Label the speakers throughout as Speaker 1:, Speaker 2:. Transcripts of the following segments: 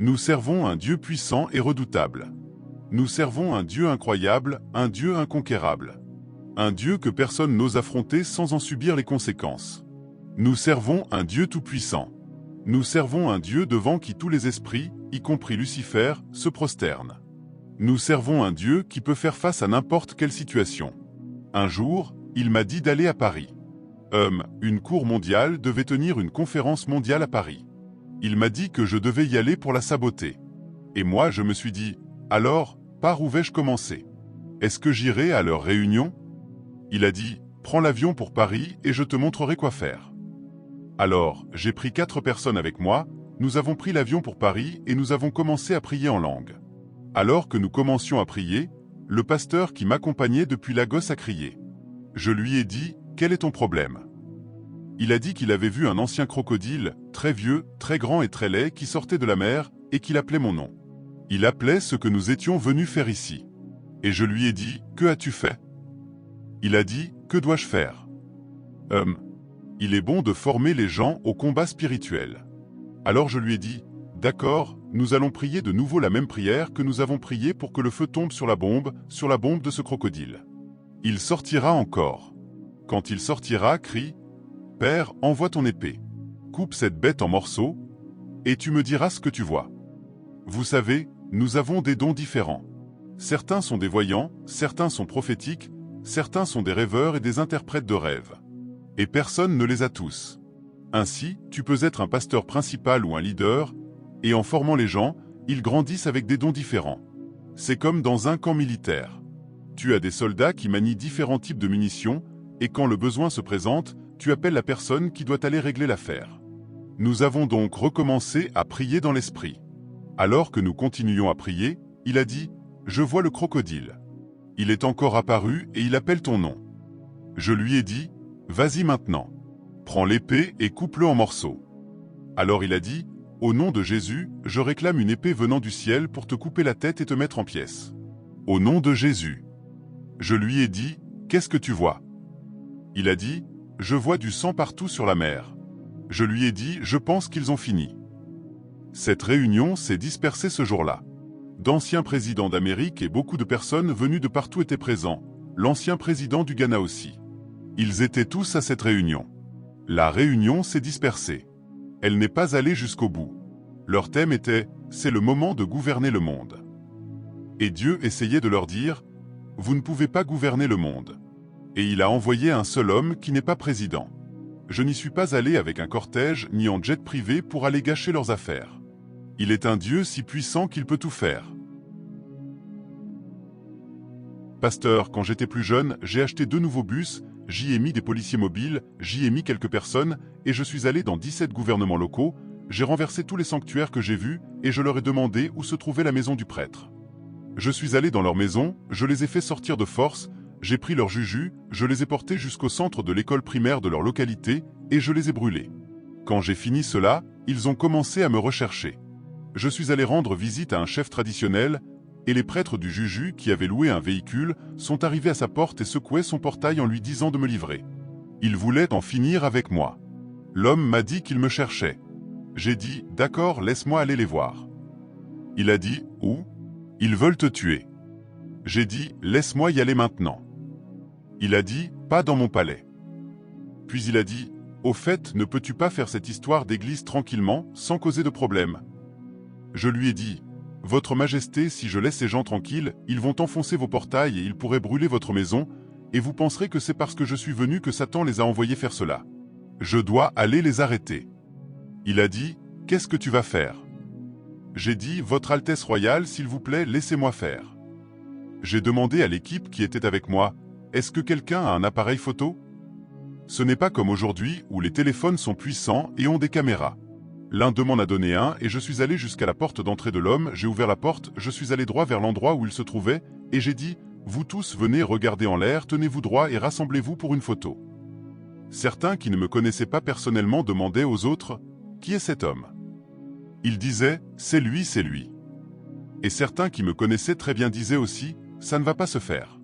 Speaker 1: Nous servons un Dieu puissant et redoutable. Nous servons un Dieu incroyable, un Dieu inconquérable. Un Dieu que personne n'ose affronter sans en subir les conséquences. Nous servons un Dieu tout-puissant. Nous servons un Dieu devant qui tous les esprits, y compris Lucifer, se prosternent. Nous servons un Dieu qui peut faire face à n'importe quelle situation. Un jour, il m'a dit d'aller à Paris. Une cour mondiale devait tenir une conférence mondiale à Paris. Il m'a dit que je devais y aller pour la saboter. Et moi, je me suis dit, alors, par où vais-je commencer? Est-ce que j'irai à leur réunion? Il a dit, prends l'avion pour Paris et je te montrerai quoi faire. Alors, j'ai pris 4 personnes avec moi, nous avons pris l'avion pour Paris et nous avons commencé à prier en langue. Alors que nous commencions à prier, le pasteur qui m'accompagnait depuis Lagos a crié. Je lui ai dit, quel est ton problème? Il a dit qu'il avait vu un ancien crocodile, très vieux, très grand et très laid, qui sortait de la mer et qu'il appelait mon nom. Il appelait ce que nous étions venus faire ici. Et je lui ai dit, que as-tu fait? Il a dit, que dois-je faire? Il est bon de former les gens au combat spirituel. Alors je lui ai dit, d'accord, nous allons prier de nouveau la même prière que nous avons priée pour que le feu tombe sur la bombe de ce crocodile. Il sortira encore. Quand il sortira, crie, Père, envoie ton épée. Coupe cette bête en morceaux, et tu me diras ce que tu vois. Vous savez, nous avons des dons différents. Certains sont des voyants, certains sont prophétiques, certains sont des rêveurs et des interprètes de rêves. Et personne ne les a tous. Ainsi, tu peux être un pasteur principal ou un leader, et en formant les gens, ils grandissent avec des dons différents. C'est comme dans un camp militaire. Tu as des soldats qui manient différents types de munitions, et quand le besoin se présente, tu appelles la personne qui doit aller régler l'affaire. Nous avons donc recommencé à prier dans l'esprit. Alors que nous continuions à prier, il a dit, « Je vois le crocodile. Il est encore apparu et il appelle ton nom. » Je lui ai dit, « Vas-y maintenant. Prends l'épée et coupe-le en morceaux. » Alors il a dit, « Au nom de Jésus, je réclame une épée venant du ciel pour te couper la tête et te mettre en pièces. » Au nom de Jésus. Je lui ai dit, « Qu'est-ce que tu vois? » Il a dit, « Je vois du sang partout sur la mer. » Je lui ai dit, « Je pense qu'ils ont fini. » Cette réunion s'est dispersée ce jour-là. D'anciens présidents d'Amérique et beaucoup de personnes venues de partout étaient présents, l'ancien président du Ghana aussi. Ils étaient tous à cette réunion. La réunion s'est dispersée. Elle n'est pas allée jusqu'au bout. Leur thème était « C'est le moment de gouverner le monde ». Et Dieu essayait de leur dire « Vous ne pouvez pas gouverner le monde ». Et il a envoyé un seul homme qui n'est pas président. Je n'y suis pas allé avec un cortège ni en jet privé pour aller gâcher leurs affaires. Il est un Dieu si puissant qu'il peut tout faire. Pasteur, quand j'étais plus jeune, j'ai acheté 2 nouveaux bus, j'y ai mis des policiers mobiles, j'y ai mis quelques personnes, et je suis allé dans 17 gouvernements locaux, j'ai renversé tous les sanctuaires que j'ai vus, et je leur ai demandé où se trouvait la maison du prêtre. Je suis allé dans leur maison, je les ai fait sortir de force, j'ai pris leurs jujus, je les ai portés jusqu'au centre de l'école primaire de leur localité, et je les ai brûlés. Quand j'ai fini cela, ils ont commencé à me rechercher. Je suis allé rendre visite à un chef traditionnel, et les prêtres du Juju qui avaient loué un véhicule sont arrivés à sa porte et secouaient son portail en lui disant de me livrer. Il voulait en finir avec moi. L'homme m'a dit qu'il me cherchait. J'ai dit, d'accord, laisse-moi aller les voir. Il a dit, où? Ils veulent te tuer. J'ai dit, laisse-moi y aller maintenant. Il a dit, pas dans mon palais. Puis il a dit, au fait, ne peux-tu pas faire cette histoire d'église tranquillement, sans causer de problème? Je lui ai dit, Votre Majesté, si je laisse ces gens tranquilles, ils vont enfoncer vos portails et ils pourraient brûler votre maison, et vous penserez que c'est parce que je suis venu que Satan les a envoyés faire cela. Je dois aller les arrêter. Il a dit, qu'est-ce que tu vas faire? J'ai dit, Votre Altesse Royale, s'il vous plaît, laissez-moi faire. J'ai demandé à l'équipe qui était avec moi, est-ce que quelqu'un a un appareil photo? Ce n'est pas comme aujourd'hui où les téléphones sont puissants et ont des caméras. L'un d'eux m'en a donné un et je suis allé jusqu'à la porte d'entrée de l'homme, j'ai ouvert la porte, je suis allé droit vers l'endroit où il se trouvait, et j'ai dit, vous tous venez regarder en l'air, tenez-vous droit et rassemblez-vous pour une photo. Certains qui ne me connaissaient pas personnellement demandaient aux autres, qui est cet homme? Ils disaient, c'est lui, c'est lui. Et certains qui me connaissaient très bien disaient aussi, ça ne va pas se faire.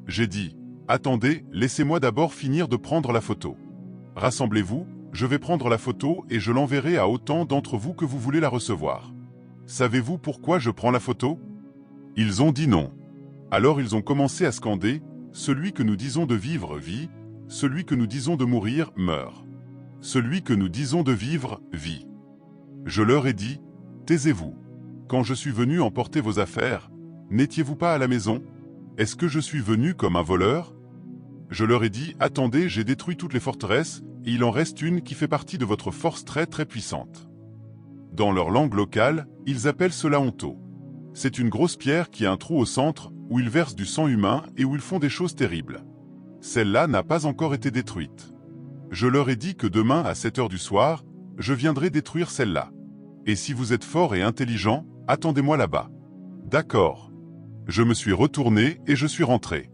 Speaker 1: J'ai dit, attendez, laissez-moi d'abord finir de prendre la photo. Rassemblez-vous, je vais prendre la photo et je l'enverrai à autant d'entre vous que vous voulez la recevoir. savez-vous pourquoi je prends la photo? Ils ont dit non. Alors ils ont commencé à scander, celui que nous disons de vivre vit, celui que nous disons de mourir meurt. Celui que nous disons de vivre vit. Je leur ai dit, taisez-vous. Quand je suis venu emporter vos affaires, n'étiez-vous pas à la maison? Est-ce que je suis venu comme un voleur? Je leur ai dit, attendez, j'ai détruit toutes les forteresses, et il en reste une qui fait partie de votre force très très puissante. Dans leur langue locale, ils appellent cela honto. C'est une grosse pierre qui a un trou au centre, où ils versent du sang humain et où ils font des choses terribles. Celle-là n'a pas encore été détruite. Je leur ai dit que demain à 7 heures du soir, je viendrai détruire celle-là. Et si vous êtes fort et intelligent, attendez-moi là-bas. D'accord. Je me suis retourné et je suis rentré.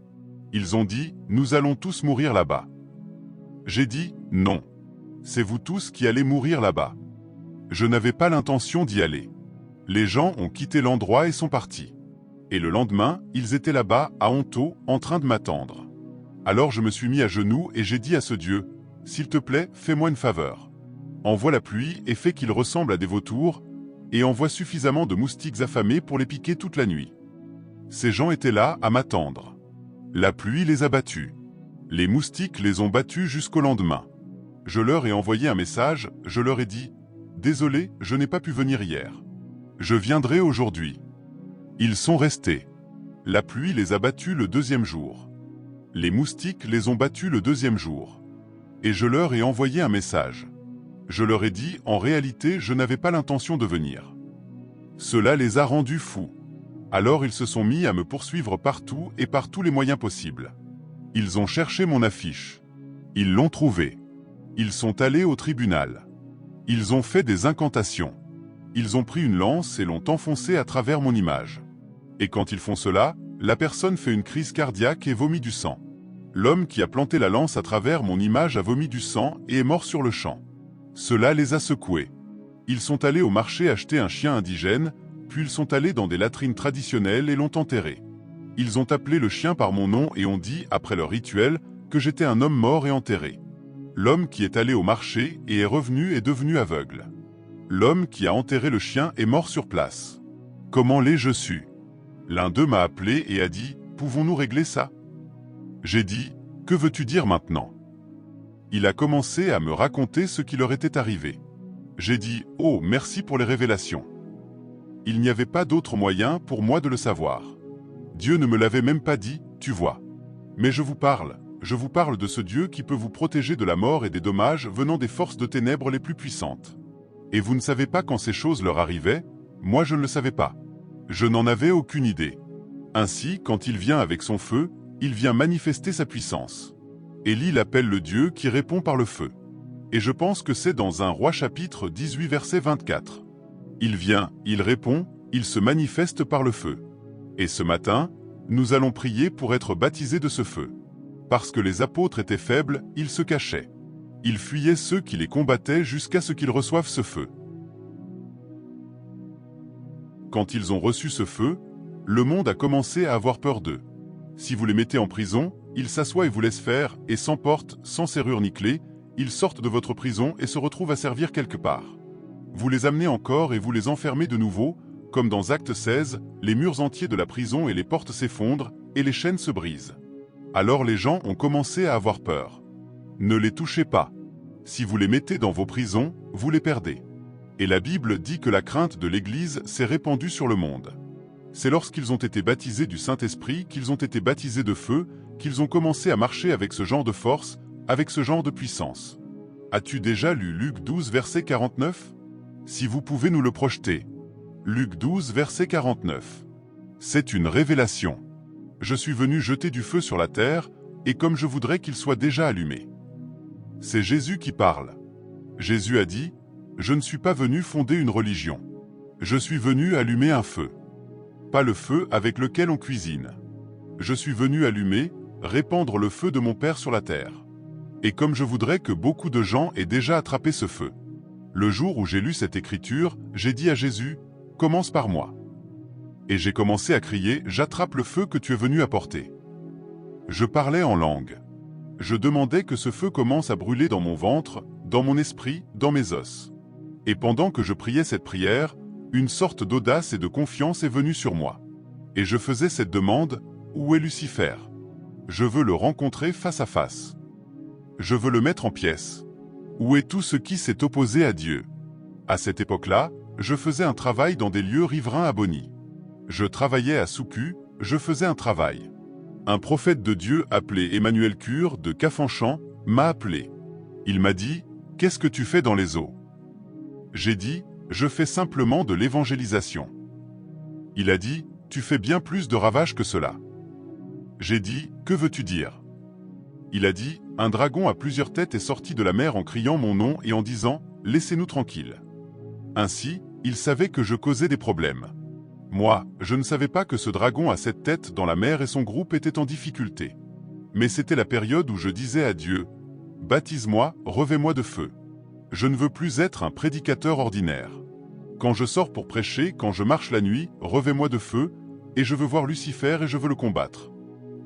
Speaker 1: Ils ont dit, nous allons tous mourir là-bas. J'ai dit, non. C'est vous tous qui allez mourir là-bas. Je n'avais pas l'intention d'y aller. Les gens ont quitté l'endroit et sont partis. Et le lendemain, ils étaient là-bas, à Honto, en train de m'attendre. Alors je me suis mis à genoux et j'ai dit à ce Dieu, « S'il te plaît, fais-moi une faveur. Envoie la pluie et fais qu'ils ressemblent à des vautours, et envoie suffisamment de moustiques affamés pour les piquer toute la nuit. » Ces gens étaient là, à m'attendre. La pluie les a battus. Les moustiques les ont battus jusqu'au lendemain. Je leur ai envoyé un message, je leur ai dit, « Désolé, je n'ai pas pu venir hier. Je viendrai aujourd'hui. » Ils sont restés. La pluie les a battus le deuxième jour. Les moustiques les ont battus le deuxième jour. Et je leur ai envoyé un message. Je leur ai dit, en réalité, je n'avais pas l'intention de venir. Cela les a rendus fous. Alors ils se sont mis à me poursuivre partout et par tous les moyens possibles. Ils ont cherché mon affiche. Ils l'ont trouvée. Ils sont allés au tribunal. Ils ont fait des incantations. Ils ont pris une lance et l'ont enfoncée à travers mon image. Et quand ils font cela, la personne fait une crise cardiaque et vomit du sang. L'homme qui a planté la lance à travers mon image a vomi du sang et est mort sur le champ. Cela les a secoués. Ils sont allés au marché acheter un chien indigène, puis ils sont allés dans des latrines traditionnelles et l'ont enterré. Ils ont appelé le chien par mon nom et ont dit, après leur rituel, que j'étais un homme mort et enterré. L'homme qui est allé au marché et est revenu est devenu aveugle. L'homme qui a enterré le chien est mort sur place. Comment l'ai-je su? L'un d'eux m'a appelé et a dit, « Pouvons-nous régler ça ?» J'ai dit, « Que veux-tu dire maintenant ?» Il a commencé à me raconter ce qui leur était arrivé. J'ai dit, « Oh, merci pour les révélations. » Il n'y avait pas d'autre moyen pour moi de le savoir. Dieu ne me l'avait même pas dit, tu vois. Mais je vous parle de ce Dieu qui peut vous protéger de la mort et des dommages venant des forces de ténèbres les plus puissantes. Et vous ne savez pas quand ces choses leur arrivaient, moi je ne le savais pas. Je n'en avais aucune idée. Ainsi, quand il vient avec son feu, il vient manifester sa puissance. Élie l'appelle le Dieu qui répond par le feu. Et je pense que c'est dans 1 Roi chapitre 18 verset 24. Il vient, il répond, il se manifeste par le feu. Et ce matin, nous allons prier pour être baptisés de ce feu. Parce que les apôtres étaient faibles, ils se cachaient. Ils fuyaient ceux qui les combattaient jusqu'à ce qu'ils reçoivent ce feu. Quand ils ont reçu ce feu, le monde a commencé à avoir peur d'eux. Si vous les mettez en prison, ils s'assoient et vous laissent faire, et sans porte, sans serrure ni clé, ils sortent de votre prison et se retrouvent à servir quelque part. Vous les amenez encore et vous les enfermez de nouveau, comme dans Acte 16, les murs entiers de la prison et les portes s'effondrent, et les chaînes se brisent. Alors les gens ont commencé à avoir peur. Ne les touchez pas. Si vous les mettez dans vos prisons, vous les perdez. Et la Bible dit que la crainte de l'Église s'est répandue sur le monde. C'est lorsqu'ils ont été baptisés du Saint-Esprit, qu'ils ont été baptisés de feu, qu'ils ont commencé à marcher avec ce genre de force, avec ce genre de puissance. As-tu déjà lu Luc 12, verset 49? Si vous pouvez nous le projeter. Luc 12, verset 49. C'est une révélation. Je suis venu jeter du feu sur la terre, et comme je voudrais qu'il soit déjà allumé. C'est Jésus qui parle. Jésus a dit, « Je ne suis pas venu fonder une religion. Je suis venu allumer un feu. Pas le feu avec lequel on cuisine. Je suis venu allumer, répandre le feu de mon Père sur la terre. Et comme je voudrais que beaucoup de gens aient déjà attrapé ce feu. Le jour où j'ai lu cette écriture, j'ai dit à Jésus, « Commence par moi. » Et j'ai commencé à crier, « J'attrape le feu que tu es venu apporter. » Je parlais en langue. Je demandais que ce feu commence à brûler dans mon ventre, dans mon esprit, dans mes os. Et pendant que je priais cette prière, Une sorte d'audace et de confiance est venue sur moi. Et je faisais cette demande, où est Lucifer? Je veux le rencontrer face à face. Je veux le mettre en pièces. Où est tout ce qui s'est opposé à Dieu? À cette époque-là, je faisais un travail dans des lieux riverains à Bonny. Je travaillais à Soucu, je faisais un travail. Un prophète de Dieu appelé Emmanuel Cure de Cafanchamp m'a appelé. Il m'a dit, « Qu'est-ce que tu fais dans les eaux ?» J'ai dit, « Je fais simplement de l'évangélisation. » Il a dit, « Tu fais bien plus de ravages que cela. » J'ai dit, « Que veux-tu dire ?» Il a dit, « Un dragon à plusieurs têtes est sorti de la mer en criant mon nom et en disant, « Laissez-nous tranquilles. » Ainsi, il savait que je causais des problèmes. Moi, je ne savais pas que ce dragon à 7 têtes dans la mer et son groupe étaient en difficulté. Mais c'était la période où je disais à Dieu, « Baptise-moi, revêt-moi de feu. Je ne veux plus être un prédicateur ordinaire. Quand je sors pour prêcher, quand je marche la nuit, revêt-moi de feu, et je veux voir Lucifer et je veux le combattre. »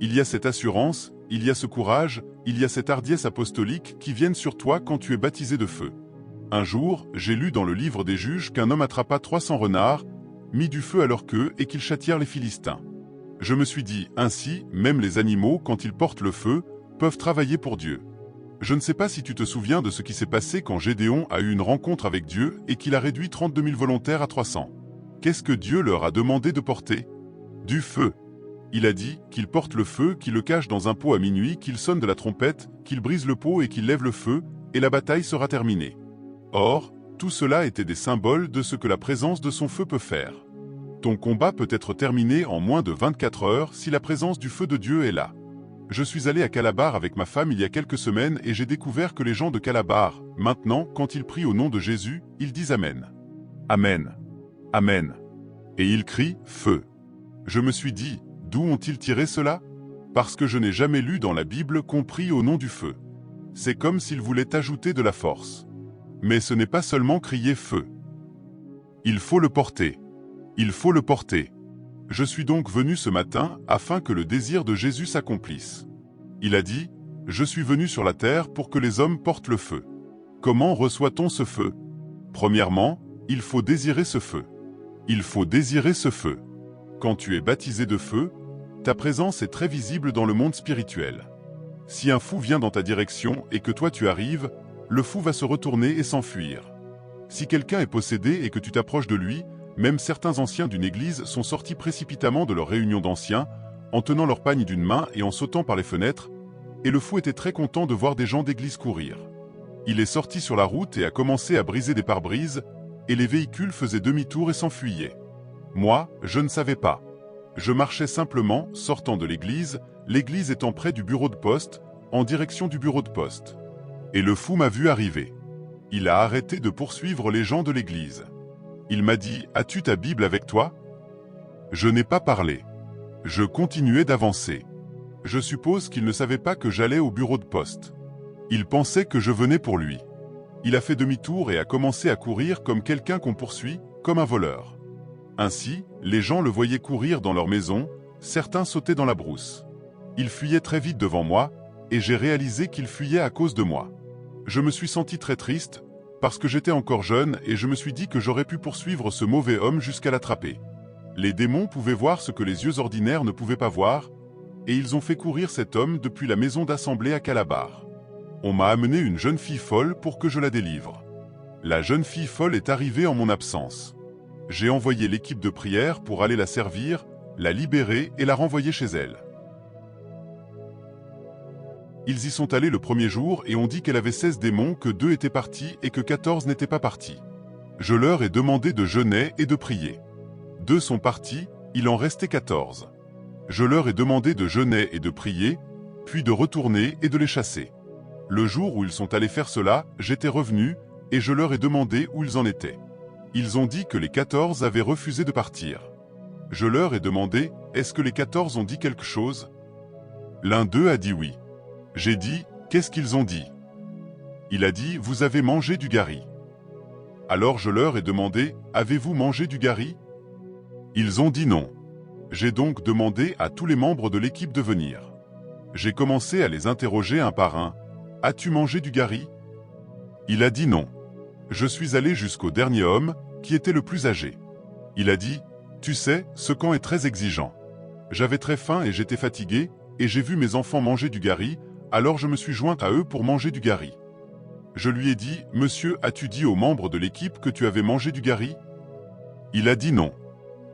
Speaker 1: Il y a cette assurance, il y a ce courage, il y a cette hardiesse apostolique qui viennent sur toi quand tu es baptisé de feu. Un jour, j'ai lu dans le livre des Juges qu'un homme attrapa 300 renards, mit du feu à leur queue et qu'ils châtièrent les Philistins. Je me suis dit, ainsi, même les animaux, quand ils portent le feu, peuvent travailler pour Dieu. Je ne sais pas si tu te souviens de ce qui s'est passé quand Gédéon a eu une rencontre avec Dieu et qu'il a réduit 32 000 volontaires à 300. Qu'est-ce que Dieu leur a demandé de porter? Du feu. Il a dit qu'ils portent le feu, qu'ils le cachent dans un pot à minuit, qu'ils sonnent de la trompette, qu'ils brisent le pot et qu'ils lèvent le feu, et la bataille sera terminée. Or, tout cela était des symboles de ce que la présence de son feu peut faire. Ton combat peut être terminé en moins de 24 heures si la présence du feu de Dieu est là. Je suis allé à Calabar avec ma femme il y a quelques semaines et j'ai découvert que les gens de Calabar, maintenant, quand ils prient au nom de Jésus, ils disent Amen. Amen. Amen. Et ils crient Feu. Je me suis dit, d'où ont-ils tiré cela? Parce que je n'ai jamais lu dans la Bible qu'on prie au nom du feu. C'est comme s'ils voulaient ajouter de la force. Mais ce n'est pas seulement crier feu. Il faut le porter. Il faut le porter. Je suis donc venu ce matin afin que le désir de Jésus s'accomplisse. Il a dit, « Je suis venu sur la terre pour que les hommes portent le feu. » Comment reçoit-on ce feu? Premièrement, il faut désirer ce feu. Il faut désirer ce feu. Quand tu es baptisé de feu, ta présence est très visible dans le monde spirituel. Si un fou vient dans ta direction et que toi tu arrives, le fou va se retourner et s'enfuir. Si quelqu'un est possédé et que tu t'approches de lui, même certains anciens d'une église sont sortis précipitamment de leur réunion d'anciens, en tenant leur pagne d'une main et en sautant par les fenêtres, et le fou était très content de voir des gens d'église courir. Il est sorti sur la route et a commencé à briser des pare-brises, et les véhicules faisaient demi-tour et s'enfuyaient. Moi, je ne savais pas. Je marchais simplement, sortant de l'église étant près du bureau de poste, en direction du bureau de poste. Et le fou m'a vu arriver. Il a arrêté de poursuivre les gens de l'église. Il m'a dit, « As-tu ta Bible avec toi ?» Je n'ai pas parlé. Je continuais d'avancer. Je suppose qu'il ne savait pas que j'allais au bureau de poste. Il pensait que je venais pour lui. Il a fait demi-tour et a commencé à courir comme quelqu'un qu'on poursuit, comme un voleur. Ainsi, les gens le voyaient courir dans leur maison, certains sautaient dans la brousse. Il fuyait très vite devant moi, et j'ai réalisé qu'il fuyait à cause de moi. Je me suis senti très triste, parce que j'étais encore jeune et je me suis dit que j'aurais pu poursuivre ce mauvais homme jusqu'à l'attraper. Les démons pouvaient voir ce que les yeux ordinaires ne pouvaient pas voir, et ils ont fait courir cet homme depuis la maison d'assemblée à Calabar. On m'a amené une jeune fille folle pour que je la délivre. La jeune fille folle est arrivée en mon absence. J'ai envoyé l'équipe de prière pour aller la servir, la libérer et la renvoyer chez elle. Ils y sont allés le premier jour et ont dit qu'elle avait 16 démons, que 2 étaient partis et que 14 n'étaient pas partis. Je leur ai demandé de jeûner et de prier. 2 sont partis, il en restait 14. Je leur ai demandé de jeûner et de prier, puis de retourner et de les chasser. Le jour où ils sont allés faire cela, j'étais revenu et je leur ai demandé où ils en étaient. Ils ont dit que les 14 avaient refusé de partir. Je leur ai demandé, est-ce que les 14 ont dit quelque chose? L'un d'eux a dit oui. J'ai dit, qu'est-ce qu'ils ont dit? Il a dit, vous avez mangé du gari. Alors je leur ai demandé, avez-vous mangé du gari? Ils ont dit non. J'ai donc demandé à tous les membres de l'équipe de venir. J'ai commencé à les interroger un par un. As-tu mangé du gari? Il a dit non. Je suis allé jusqu'au dernier homme, qui était le plus âgé. Il a dit, tu sais, ce camp est très exigeant. J'avais très faim et j'étais fatigué, et j'ai vu mes enfants manger du gari, alors je me suis joint à eux pour manger du gari. Je lui ai dit, monsieur, as-tu dit aux membres de l'équipe que tu avais mangé du gari? Il a dit non.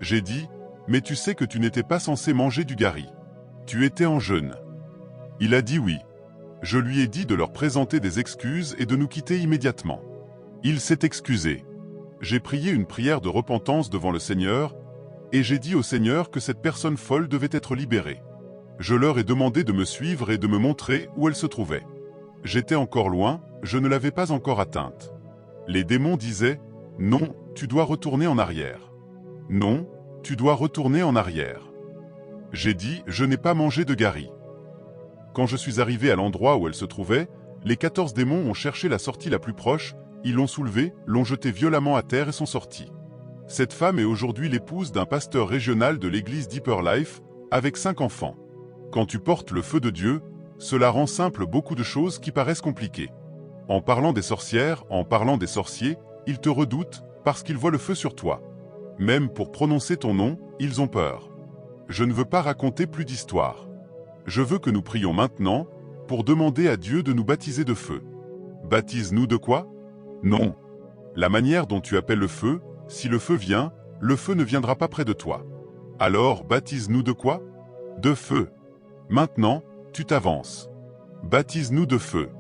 Speaker 1: J'ai dit, mais tu sais que tu n'étais pas censé manger du gari. Tu étais en jeûne. Il a dit oui. Je lui ai dit de leur présenter des excuses et de nous quitter immédiatement. Il s'est excusé. J'ai prié une prière de repentance devant le Seigneur, et j'ai dit au Seigneur que cette personne folle devait être libérée. Je leur ai demandé de me suivre et de me montrer où elle se trouvait. J'étais encore loin, je ne l'avais pas encore atteinte. Les démons disaient, « Non, tu dois retourner en arrière. Non, tu dois retourner en arrière. » J'ai dit, « Je n'ai pas mangé de gari. » Quand je suis arrivé à l'endroit où elle se trouvait, les 14 démons ont cherché la sortie la plus proche, ils l'ont soulevée, l'ont jetée violemment à terre et sont sortis. Cette femme est aujourd'hui l'épouse d'un pasteur régional de l'église Deeper Life, avec 5 enfants. Quand tu portes le feu de Dieu, cela rend simple beaucoup de choses qui paraissent compliquées. En parlant des sorcières, en parlant des sorciers, ils te redoutent parce qu'ils voient le feu sur toi. Même pour prononcer ton nom, ils ont peur. Je ne veux pas raconter plus d'histoires. Je veux que nous prions maintenant pour demander à Dieu de nous baptiser de feu. Baptise-nous de quoi? Non. La manière dont tu appelles le feu, si le feu vient, le feu ne viendra pas près de toi. Alors baptise-nous de quoi? De feu. Maintenant, tu t'avances. Baptise-nous de feu.